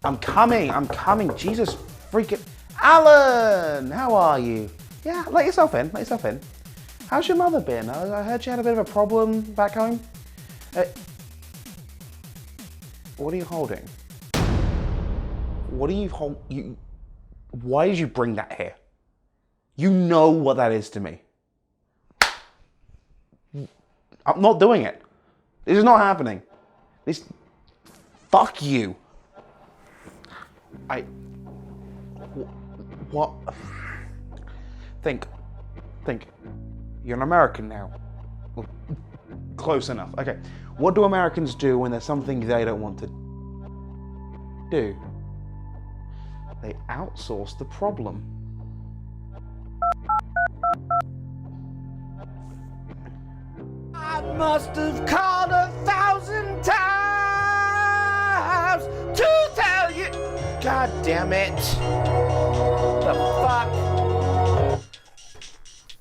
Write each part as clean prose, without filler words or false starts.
I'm coming. Jesus freaking... Alan! How are you? Yeah, let yourself in. How's your mother been? I heard she had a bit of a problem back home. What are you holding? What do you hold? Why did you bring that here? You know what that is to me. I'm not doing it. This is not happening. Fuck you. What? Think. You're an American now. Well, close enough. Okay. What do Americans do when there's something they don't want to do? They outsource the problem. I must have called 1,000 times to tell you. God damn it. The fuck?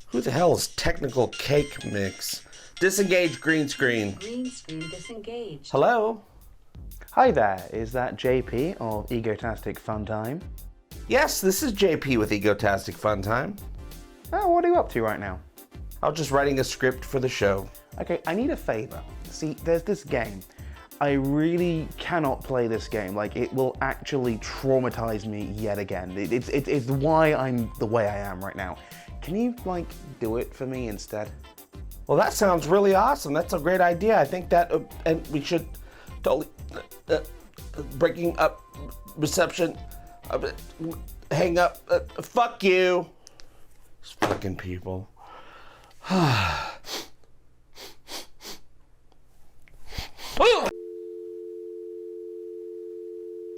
Who the hell is TechnicalCakeMix? Disengage green screen. Green screen disengaged. Hello? Hi there, is that JP of Egotastic Fun Time? Yes, this is JP with Egotastic Fun Time. Oh, what are you up to right now? I was just writing a script for the show. Okay, I need a favor. See, there's this game. I really cannot play this game. Like, it will actually traumatize me yet again. It's why I'm the way I am right now. Can you, like, do it for me instead? Well, that sounds really awesome. That's a great idea. I think that, and we should totally, breaking up reception, hang up, fuck you. These fucking people.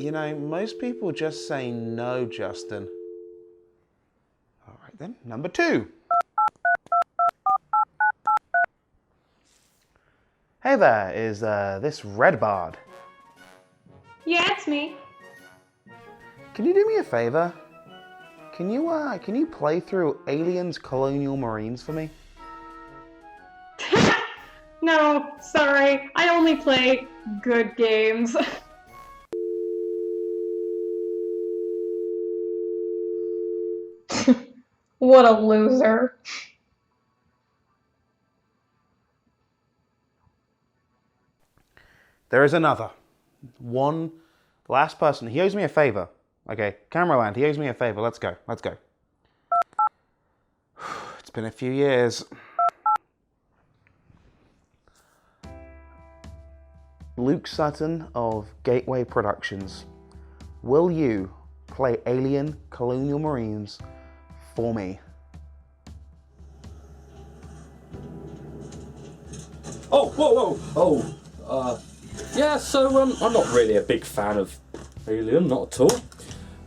You know, most people just say no, Justin. All right then, number 2. Hey there, is this Redbard? Yeah, it's me. Can you do me a favor? Can you play through Aliens Colonial Marines for me? No, sorry. I only play good games. What a loser. There is another. One last person. He owes me a favor. Okay, Cameraland, he owes me a favor. Let's go. It's been a few years. Luke Sutton of Gateway Productions. Will you play Alien Colonial Marines for me? Oh, whoa. Yeah, so I'm not really a big fan of Alien, not at all.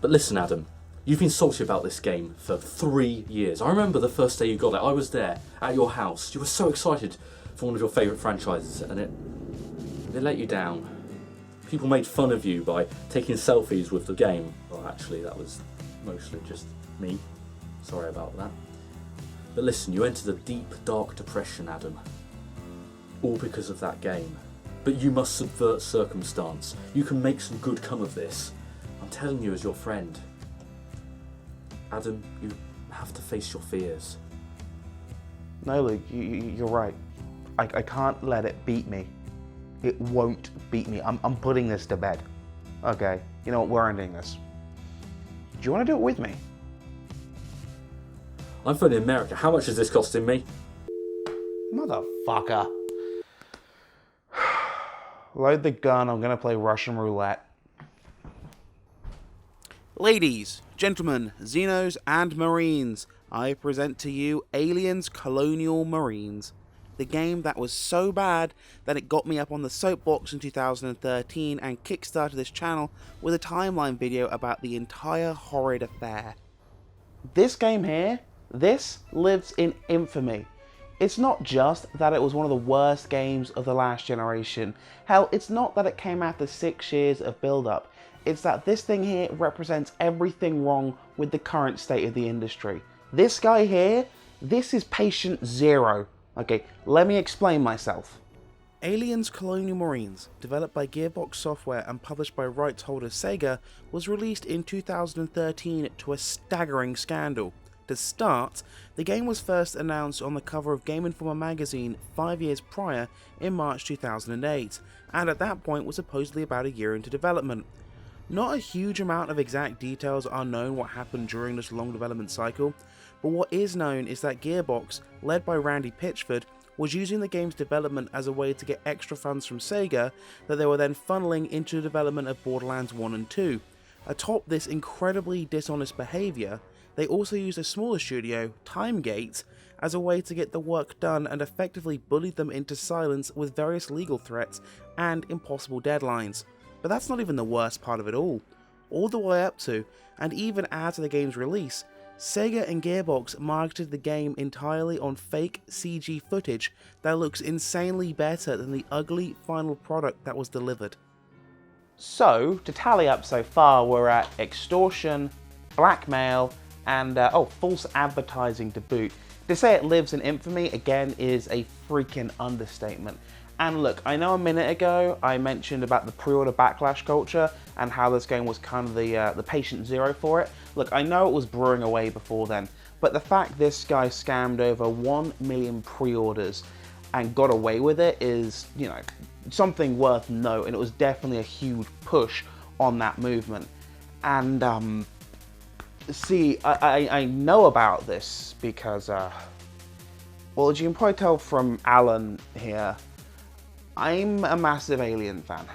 But listen, Adam, you've been salty about this game for 3 years. I remember the first day you got it. I was there at your house. You were so excited for one of your favourite franchises, and it let you down. People made fun of you by taking selfies with the game. Well, actually, that was mostly just me. Sorry about that. But listen, you entered a deep, dark depression, Adam. All because of that game. But you must subvert circumstance. You can make some good come of this. I'm telling you as your friend. Adam, you have to face your fears. No, Luke, you're right. I can't let it beat me. It won't beat me. I'm putting this to bed. Okay, you know what, we're ending this. Do you want to do it with me? I'm from America. How much is this costing me? Motherfucker. Load the gun, I'm gonna play Russian roulette. Ladies, gentlemen, Xenos and Marines, I present to you Aliens Colonial Marines. The game that was so bad that it got me up on the soapbox in 2013 and kickstarted this channel with a timeline video about the entire horrid affair. This game here, this lives in infamy. It's not just that it was one of the worst games of the last generation. Hell, it's not that it came after 6 years of build-up. It's that this thing here represents everything wrong with the current state of the industry. This guy here, this is patient zero. Okay, let me explain myself. Aliens Colonial Marines, developed by Gearbox Software and published by rights holder Sega, was released in 2013 to a staggering scandal. To start, the game was first announced on the cover of Game Informer magazine 5 years prior in March 2008, and at that point was supposedly about a year into development. Not a huge amount of exact details are known what happened during this long development cycle, but what is known is that Gearbox, led by Randy Pitchford, was using the game's development as a way to get extra funds from Sega that they were then funneling into the development of Borderlands 1 and 2. Atop this incredibly dishonest behaviour, they also used a smaller studio, Timegate, as a way to get the work done and effectively bullied them into silence with various legal threats and impossible deadlines. But that's not even the worst part of it all. All the way up to, and even after the game's release, Sega and Gearbox marketed the game entirely on fake CG footage that looks insanely better than the ugly final product that was delivered. So, to tally up so far, we're at extortion, blackmail, and false advertising to boot. To say it lives in infamy, again, is a freaking understatement. And look, I know a minute ago I mentioned about the pre-order backlash culture and how this game was kind of the patient zero for it. Look, I know it was brewing away before then, but the fact this guy scammed over 1 million pre-orders and got away with it is, you know, something worth note, and it was definitely a huge push on that movement. And see, I know about this because, well, as you can probably tell from Alan here, I'm a massive Alien fan.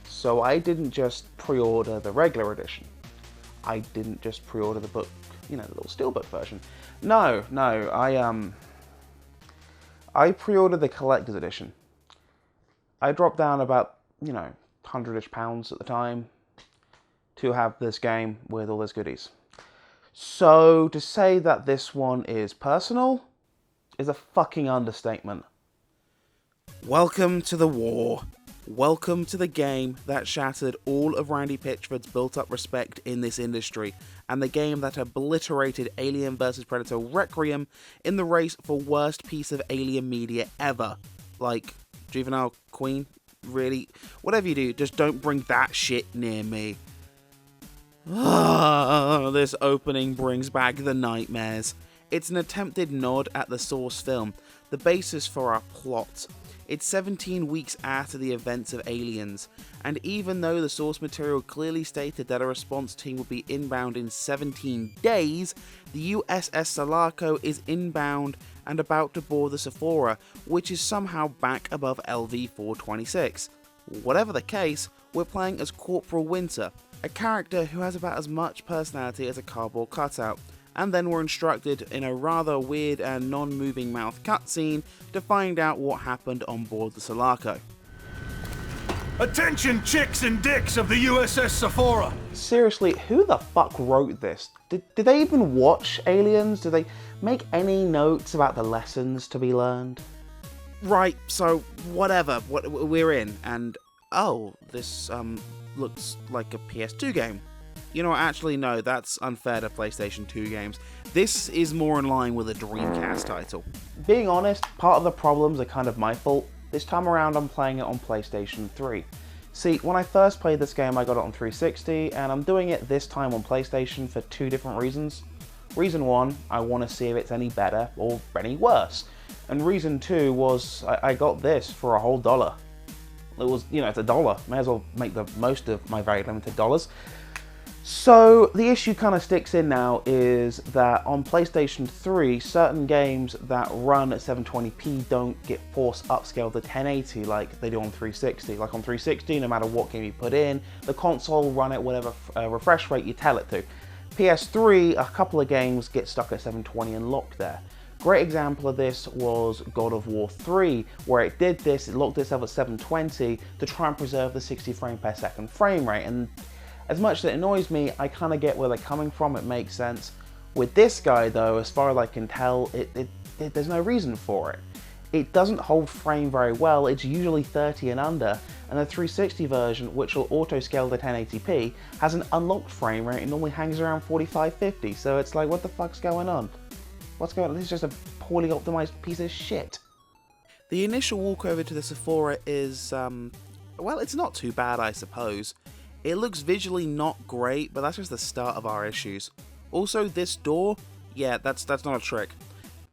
So I didn't just pre-order the regular edition. I didn't just pre-order the book, you know, the little steelbook version. No, I pre-ordered the collector's edition. I dropped down about, you know, £100-ish at the time to have this game with all those goodies. So to say that this one is personal is a fucking understatement. Welcome to the war. Welcome to the game that shattered all of Randy Pitchford's built-up respect in this industry, and the game that obliterated Alien vs Predator Requiem in the race for worst piece of Alien media ever. Like, Juvenile Queen? Really? Whatever you do, just don't bring that shit near me. This opening brings back the nightmares. It's an attempted nod at the source film, the basis for our plot. It's 17 weeks after the events of Aliens, and even though the source material clearly stated that a response team would be inbound in 17 days, the USS Sulaco is inbound and about to board the Sephora, which is somehow back above LV-426. Whatever the case, we're playing as Corporal Winter, a character who has about as much personality as a cardboard cutout, and then we're instructed in a rather weird and non-moving mouth cutscene to find out what happened on board the Sulaco. Attention chicks and dicks of the USS Sephora! Seriously, who the fuck wrote this? Did they even watch Aliens? Did they make any notes about the lessons to be learned? Right, so whatever, we're in, and oh, this looks like a PS2 game. You know, actually, no, that's unfair to PlayStation 2 games. This is more in line with a Dreamcast title. Being honest, part of the problems are kind of my fault. This time around, I'm playing it on PlayStation 3. See, when I first played this game, I got it on 360, and I'm doing it this time on PlayStation for two different reasons. Reason one, I want to see if it's any better or any worse. And reason two was, I got this for a whole $1. It was, you know, it's $1. May as well make the most of my very limited dollars. So the issue kind of sticks in now is that on PlayStation 3, certain games that run at 720p don't get force upscaled to 1080 like they do on 360. Like on 360, no matter what game you put in, the console will run at whatever refresh rate you tell it to. PS3, a couple of games get stuck at 720 and locked there. Great example of this was God of War 3, where it did this, it locked itself at 720 to try and preserve the 60 frame per second frame rate. And as much as it annoys me, I kind of get where they're coming from, it makes sense. With this guy though, as far as I can tell, there's no reason for it. It doesn't hold frame very well, it's usually 30 and under, and the 360 version, which will auto-scale to 1080p, has an unlocked frame rate and normally hangs around 45-50, so it's like, what the fuck's going on? What's going on? This is just a poorly optimized piece of shit. The initial walk over to the Sephora is, well, it's not too bad, I suppose. It looks visually not great, but that's just the start of our issues. Also, this door, yeah, that's not a trick.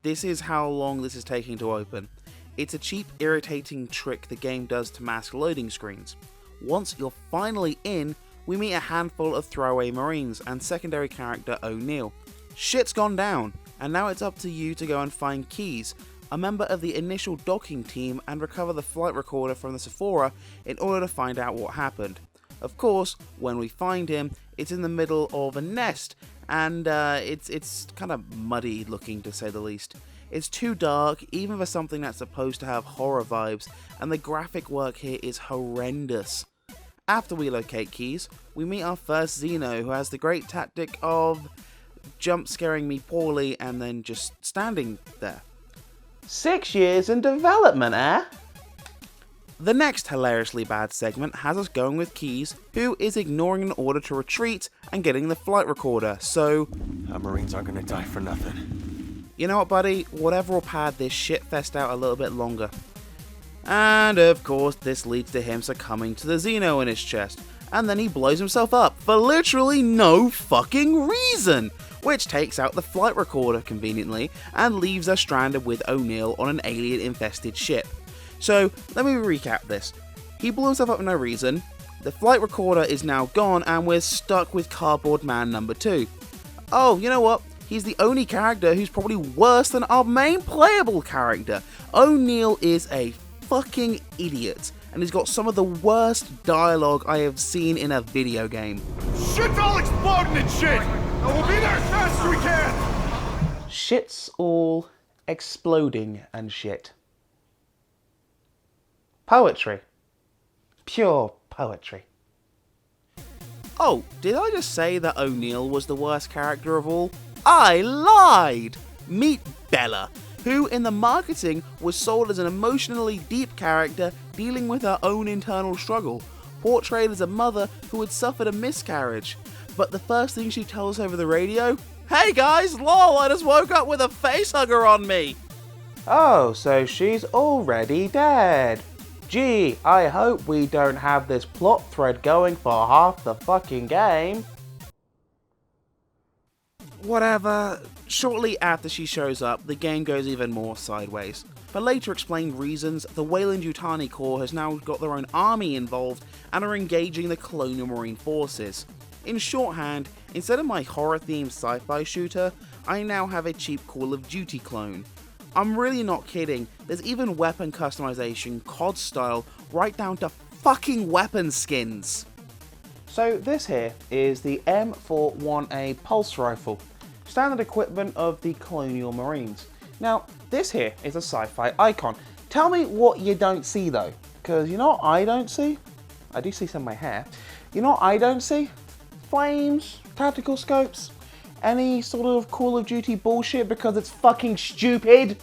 This is how long this is taking to open. It's a cheap, irritating trick the game does to mask loading screens. Once you're finally in, we meet a handful of throwaway Marines and secondary character O'Neill. Shit's gone down, and now it's up to you to go and find Keys, a member of the initial docking team, and recover the flight recorder from the Sephora in order to find out what happened. Of course, when we find him, it's in the middle of a nest, and it's kind of muddy looking, to say the least. It's too dark, even for something that's supposed to have horror vibes, and the graphic work here is horrendous. After we locate Keys, we meet our first Xeno, who has the great tactic of jump scaring me poorly and then just standing there. 6 years in development, eh? The next hilariously bad segment has us going with Keys, who is ignoring an order to retreat and getting the flight recorder, so... Our Marines aren't gonna die for nothing. You know what, buddy? Whatever will pad this shitfest out a little bit longer. And of course, this leads to him succumbing to the Xeno in his chest, and then he blows himself up for literally no fucking reason, which takes out the flight recorder conveniently and leaves us stranded with O'Neill on an alien-infested ship. So, let me recap this. He blew himself up for no reason, the flight recorder is now gone, and we're stuck with Cardboard Man number 2. Oh, you know what? He's the only character who's probably worse than our main playable character. O'Neill is a fucking idiot, and he's got some of the worst dialogue I have seen in a video game. Shit's all exploding and shit! And we'll be there as fast as we can! Shit's all exploding and shit. Poetry. Pure poetry. Oh, did I just say that O'Neill was the worst character of all? I lied! Meet Bella, who in the marketing was sold as an emotionally deep character dealing with her own internal struggle, portrayed as a mother who had suffered a miscarriage. But the first thing she tells us over the radio, "Hey guys, lol, I just woke up with a facehugger on me!" Oh, so she's already dead. Gee, I hope we don't have this plot thread going for half the fucking game. Whatever. Shortly after she shows up, the game goes even more sideways. For later explained reasons, the Weyland-Yutani Corps has now got their own army involved and are engaging the Colonial Marine forces. In shorthand, instead of my horror-themed sci-fi shooter, I now have a cheap Call of Duty clone. I'm really not kidding, there's even weapon customization, COD style, right down to fucking weapon skins. So this here is the M41A pulse rifle, standard equipment of the Colonial Marines. Now, this here is a sci-fi icon. Tell me what you don't see though, because you know what I don't see? I do see some of my hair. You know what I don't see? Flames, tactical scopes, any sort of Call of Duty bullshit because it's fucking stupid.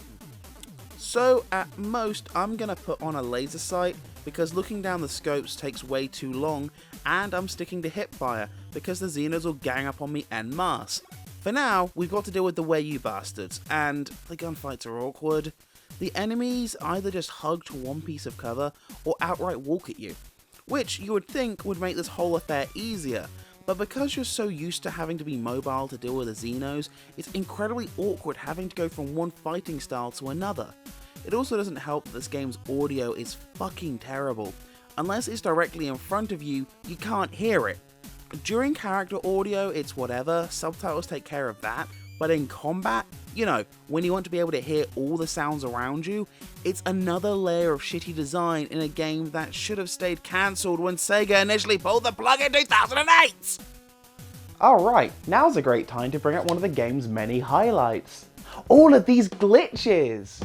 So at most, I'm gonna put on a laser sight because looking down the scopes takes way too long, and I'm sticking to hipfire because the Xenos will gang up on me en masse. For now, we've got to deal with the way you bastards, and the gunfights are awkward. The enemies either just hug to one piece of cover or outright walk at you, which you would think would make this whole affair easier, but because you're so used to having to be mobile to deal with the Xenos, it's incredibly awkward having to go from one fighting style to another. It also doesn't help that this game's audio is fucking terrible. Unless it's directly in front of you, you can't hear it. During character audio, it's whatever, subtitles take care of that, but in combat, you know, when you want to be able to hear all the sounds around you, it's another layer of shitty design in a game that should have stayed cancelled when Sega initially pulled the plug in 2008! Alright, now's a great time to bring up one of the game's many highlights. All of these glitches!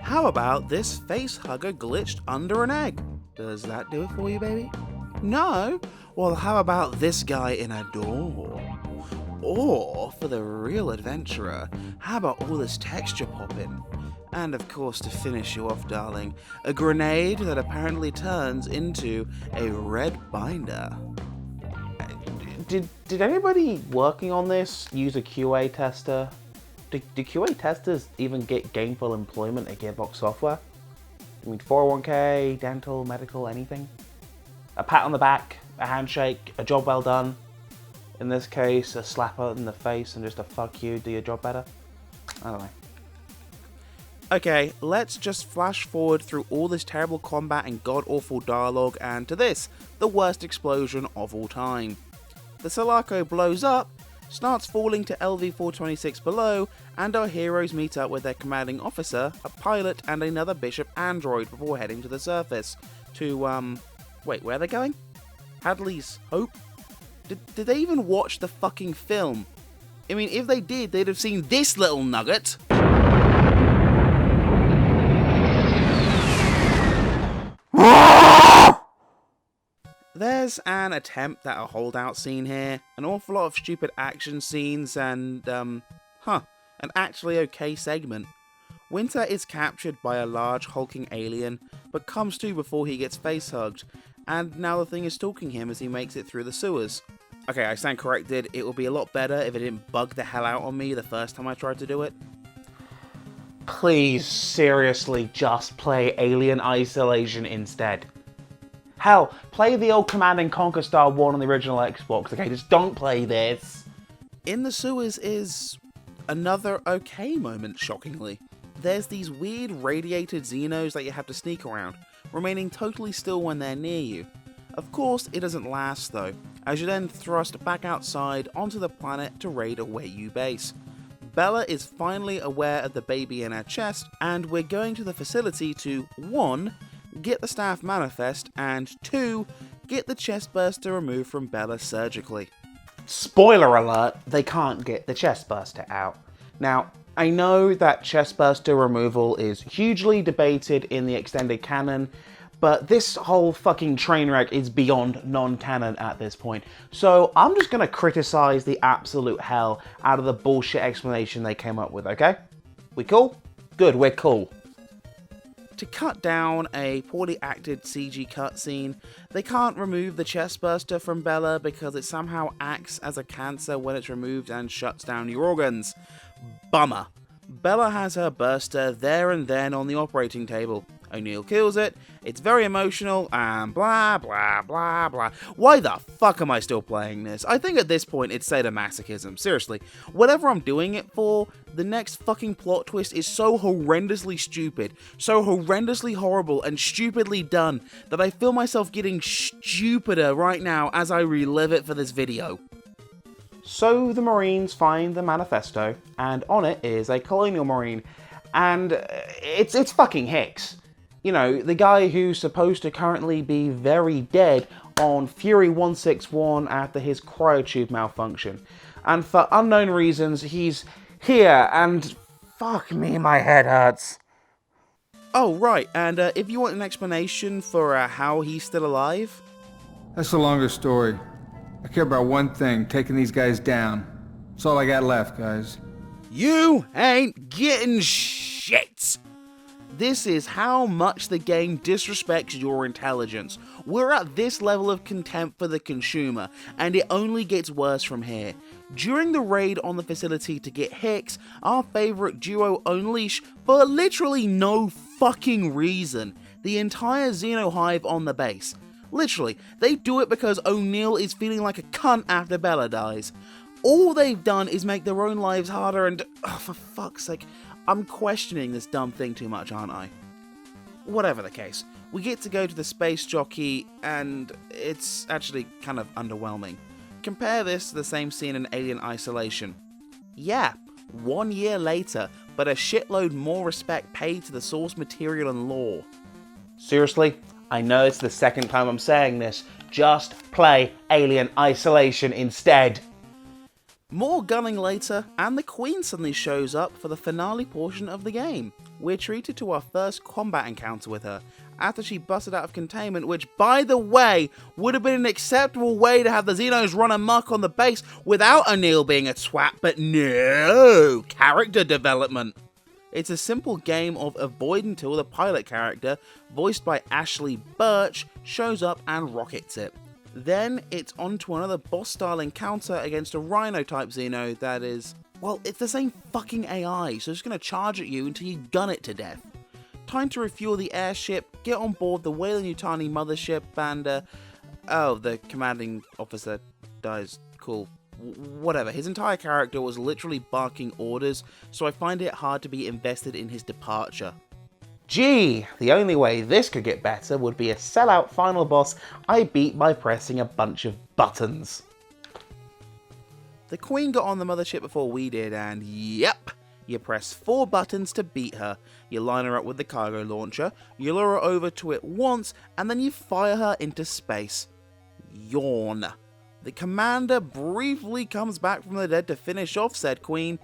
How about this face hugger glitched under an egg? Does that do it for you, baby? No? Well, how about this guy in a door? Or, for the real adventurer, how about all this texture popping? And of course, to finish you off, darling, a grenade that apparently turns into a red binder. Did anybody working on this use a QA tester? Do QA testers even get gainful employment at Gearbox Software? You mean 401k, dental, medical, anything? A pat on the back, a handshake, a job well done. In this case, a slap in the face and just a fuck you, do your job better. I don't know. Okay, let's just flash forward through all this terrible combat and god-awful dialogue and to this, the worst explosion of all time. The Sulaco blows up, starts falling to LV-426 below, and our heroes meet up with their commanding officer, a pilot, and another Bishop android before heading to the surface to, wait, where are they going? Hadley's Hope? Did they even watch the fucking film? I mean, if they did, they'd have seen this little nugget. There's an attempt at a holdout scene here, an awful lot of stupid action scenes, and, an actually okay segment. Winter is captured by a large hulking alien, but comes to before he gets face-hugged, and now the thing is stalking him as he makes it through the sewers. Okay, I stand corrected, it would be a lot better if it didn't bug the hell out on me the first time I tried to do it. Please, seriously, just play Alien Isolation instead. Hell, play the old Command and Conquer Star 1 on the original Xbox, okay? Just don't play this. In the sewers is another okay moment, shockingly. There's these weird radiated Xenos that you have to sneak around, remaining totally still when they're near you. Of course, it doesn't last though, as you're then thrust back outside onto the planet to raid a Wei-Yu base. Bella is finally aware of the baby in her chest, and we're going to the facility to 1. Get the staff manifest, and 2. Get the chest burster removed from Bella surgically. Spoiler alert, they can't get the chest burster out. Now, I know that chest burster removal is hugely debated in the extended canon, but this whole fucking train wreck is beyond non-canon at this point. So I'm just gonna criticize the absolute hell out of the bullshit explanation they came up with, okay? We cool? Good, we're cool. To cut down a poorly acted CG cutscene, they can't remove the chest burster from Bella because it somehow acts as a cancer when it's removed and shuts down your organs. Bummer. Bella has her burster there and then on the operating table. O'Neill kills it, it's very emotional, and blah blah blah blah. Why the fuck am I still playing this? I think at this point it's sadomasochism, seriously. Whatever I'm doing it for, the next fucking plot twist is so horrendously stupid, so horrendously horrible and stupidly done, that I feel myself getting stupider right now as I relive it for this video. So the Marines find the manifesto, and on it is a Colonial Marine, and it's fucking Hicks. You know, the guy who's supposed to currently be very dead on Fury 161 after his cryotube malfunction. And for unknown reasons, he's here, and fuck me, my head hurts. Oh, right, and if you want an explanation for how he's still alive? That's a longer story. I care about one thing, taking these guys down. That's all I got left, guys. You ain't getting shit! This is how much the game disrespects your intelligence. We're at this level of contempt for the consumer, and it only gets worse from here. During the raid on the facility to get Hicks, our favourite duo unleash, for literally no fucking reason, the entire Xenohive on the base. Literally, they do it because O'Neill is feeling like a cunt after Bella dies. All they've done is make their own lives harder and, oh, for fuck's sake, I'm questioning this dumb thing too much, aren't I? Whatever the case, we get to go to the space jockey, and it's actually kind of underwhelming. Compare this to the same scene in Alien Isolation. Yeah, 1 year later, but a shitload more respect paid to the source material and lore. Seriously, I know it's the second time I'm saying this, just play Alien Isolation instead. More gunning later, and the Queen suddenly shows up for the finale portion of the game. We're treated to our first combat encounter with her, after she busted out of containment, which, by the way, would have been an acceptable way to have the Xenos run amok on the base without O'Neill being a twat, but no! Character development! It's a simple game of avoid until the pilot character, voiced by Ashley Birch, shows up and rockets it. Then it's on to another boss-style encounter against a Rhino-type Xeno that is, well, it's the same fucking AI, so it's going to charge at you until you gun it to death. Time to refuel the airship, get on board the Weyland-Yutani mothership, and, oh, the commanding officer dies. Cool. Whatever. His entire character was literally barking orders, so I find it hard to be invested in his departure. Gee, the only way this could get better would be a sellout final boss I beat by pressing a bunch of buttons. The Queen got on the mothership before we did, and yep, you press 4 buttons to beat her. You line her up with the cargo launcher, you lure her over to it once, and then you fire her into space. Yawn. The commander briefly comes back from the dead to finish off said Queen,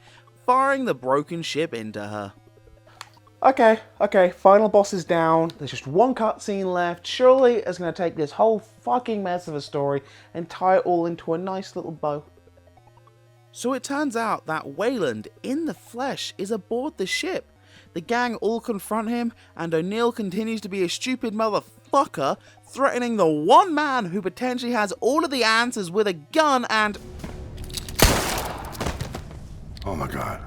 firing the broken ship into her. Okay, final boss is down, there's just one cutscene left. Surely it's going to take this whole fucking mess of a story and tie it all into a nice little bow. So it turns out that Weyland, in the flesh, is aboard the ship. The gang all confront him, and O'Neill continues to be a stupid motherfucker, threatening the one man who potentially has all of the answers with a gun and... Oh my god.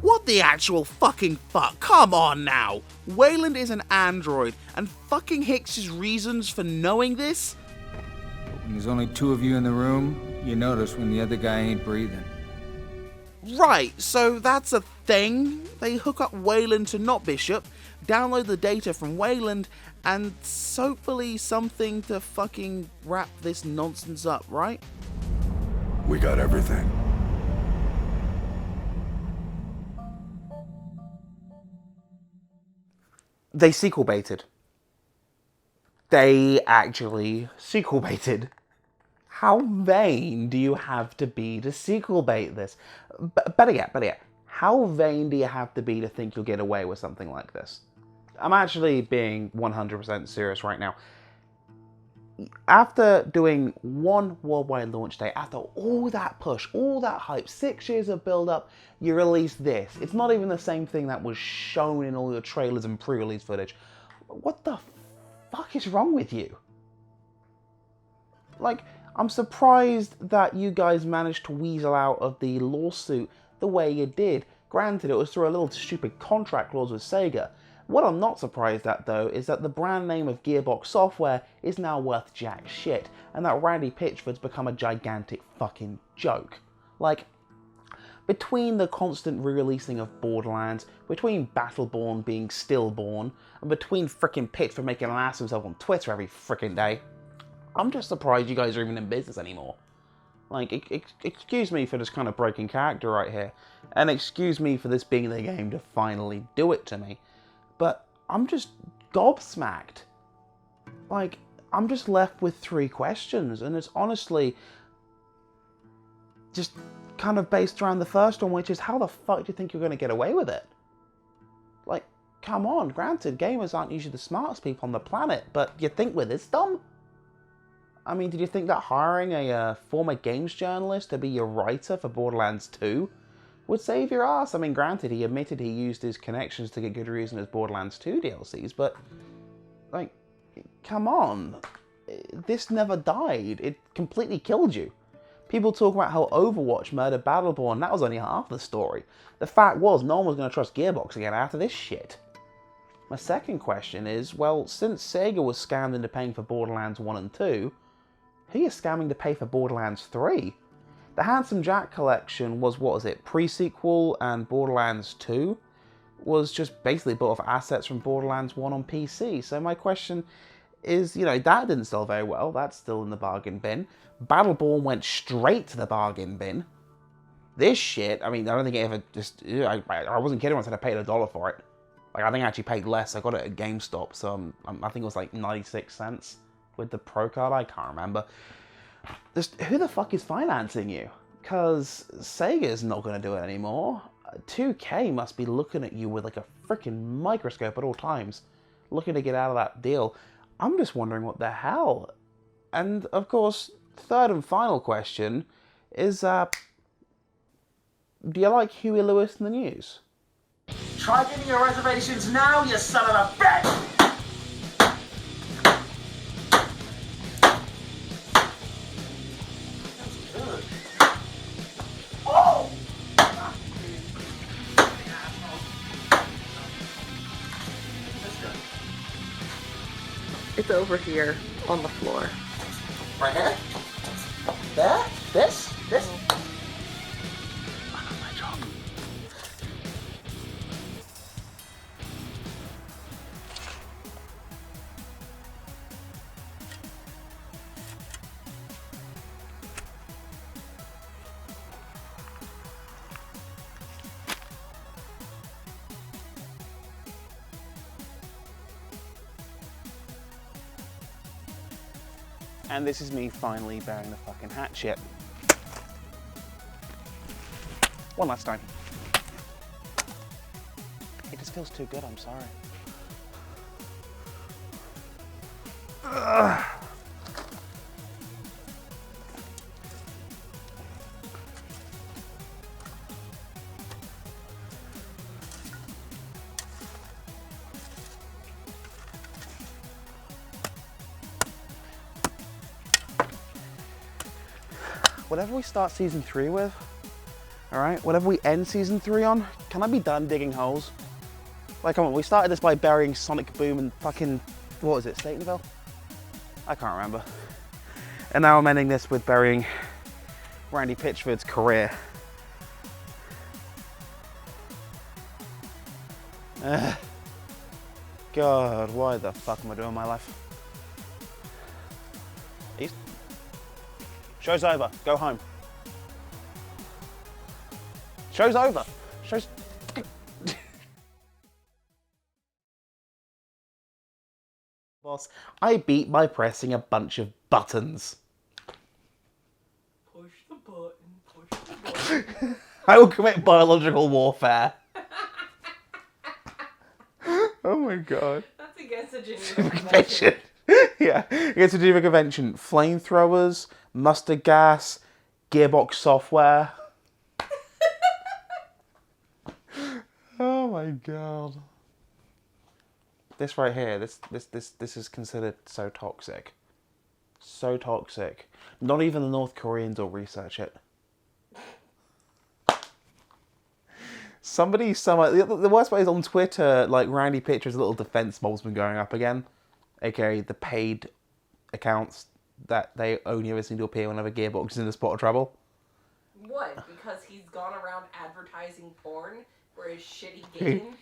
What the actual fucking fuck? Come on now! Weyland is an android, and fucking Hicks's reasons for knowing this? When there's only 2 of you in the room, you notice when the other guy ain't breathing. Right, so that's a thing. They hook up Weyland to Not Bishop, download the data from Weyland, and hopefully something to fucking wrap this nonsense up, right? We got everything. They sequel baited. They actually sequel baited. How vain do you have to be to sequel bait this? Better yet, how vain do you have to be to think you'll get away with something like this? I'm actually being 100% serious right now. After doing one worldwide launch day, after all that push, all that hype, 6 years of build-up, you release this. It's not even the same thing that was shown in all your trailers and pre-release footage. What the fuck is wrong with you? Like, I'm surprised that you guys managed to weasel out of the lawsuit the way you did. Granted, it was through a little stupid contract clause with Sega. What I'm not surprised at, though, is that the brand name of Gearbox Software is now worth jack shit, and that Randy Pitchford's become a gigantic fucking joke. Like, between the constant re-releasing of Borderlands, between Battleborn being stillborn, and between frickin' Pitchford making an ass of himself on Twitter every frickin' day, I'm just surprised you guys are even in business anymore. Like, excuse me for this kind of breaking character right here, and excuse me for this being the game to finally do it to me, but I'm just gobsmacked. Like, I'm just left with 3 questions, and it's honestly just kind of based around the first one, which is how the fuck do you think you're going to get away with it? Like, come on, granted, gamers aren't usually the smartest people on the planet, but you think we're this dumb? I mean, did you think that hiring a former games journalist to be your writer for Borderlands 2 would save your ass? I mean, granted, he admitted he used his connections to get good reviews in his Borderlands 2 DLCs, but, like, come on. This never died. It completely killed you. People talk about how Overwatch murdered Battleborn. That was only half the story. The fact was, no one was going to trust Gearbox again after this shit. My second question is, well, since Sega was scammed into paying for Borderlands 1 and 2, who are you scamming to pay for Borderlands 3? The Handsome Jack collection was, what was it, pre-sequel, and Borderlands 2 was just basically built off assets from Borderlands 1 on PC. So my question is, you know, that didn't sell very well. That's still in the bargain bin. Battleborn went straight to the bargain bin. This shit, I mean, I don't think it ever just... I wasn't kidding when I said I paid $1 for it. Like, I think I actually paid less. I got it at GameStop, so I think it was like 96 cents with the Pro card. I can't remember. Just, who the fuck is financing you? Because Sega's not going to do it anymore. 2K must be looking at you with like a freaking microscope at all times, looking to get out of that deal. I'm just wondering what the hell. And of course, third and final question is, do you like Huey Lewis in the News? Try getting your reservations now, you son of a bitch! it's over here on the floor. Right here? There? This? This? And this is me finally bearing the fucking hatchet. One last time. It just feels too good, I'm sorry. Ugh. Whatever we start season 3 with, alright, whatever we end season 3 on, can I be done digging holes? Like, come on, we started this by burying Sonic Boom and fucking, what was it, Satanville? I can't remember. And now I'm ending this with burying Randy Pitchford's career. God, why the fuck am I doing my life? East? Show's over. Go home. Show's over. Show's... Boss, I beat by pressing a bunch of buttons. Push the button, push the button. I will commit biological warfare. Oh my god. That's against the Geneva Convention. Yeah, against the Geneva Convention. Flamethrowers, mustard gas, Gearbox Software. Oh my god. This right here, this is considered so toxic. So toxic. Not even the North Koreans will research it. The worst part is on Twitter, like Randy Pitcher's little defense mob's been going up again. AKA the paid accounts that they only ever seem to appear whenever Gearbox is in a spot of trouble. What? Because he's gone around advertising porn for his shitty game?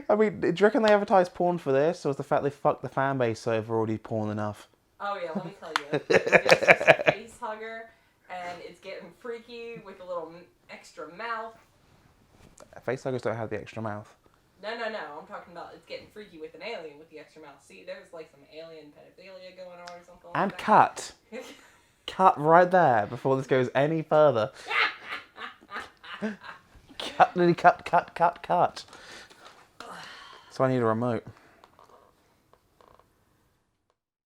I mean, do you reckon they advertise porn for this, or is the fact they fucked the fan base over already porn enough? Oh yeah, let me tell you. It's just a face hugger, and it's getting freaky with a little extra mouth. Facehuggers don't have the extra mouth. No, I'm talking about it's getting freaky with an alien with the extra mouth. See, there's like some alien pedophilia going on or something like And that. cut. Cut right there before this goes any further. Cut. So I need a remote.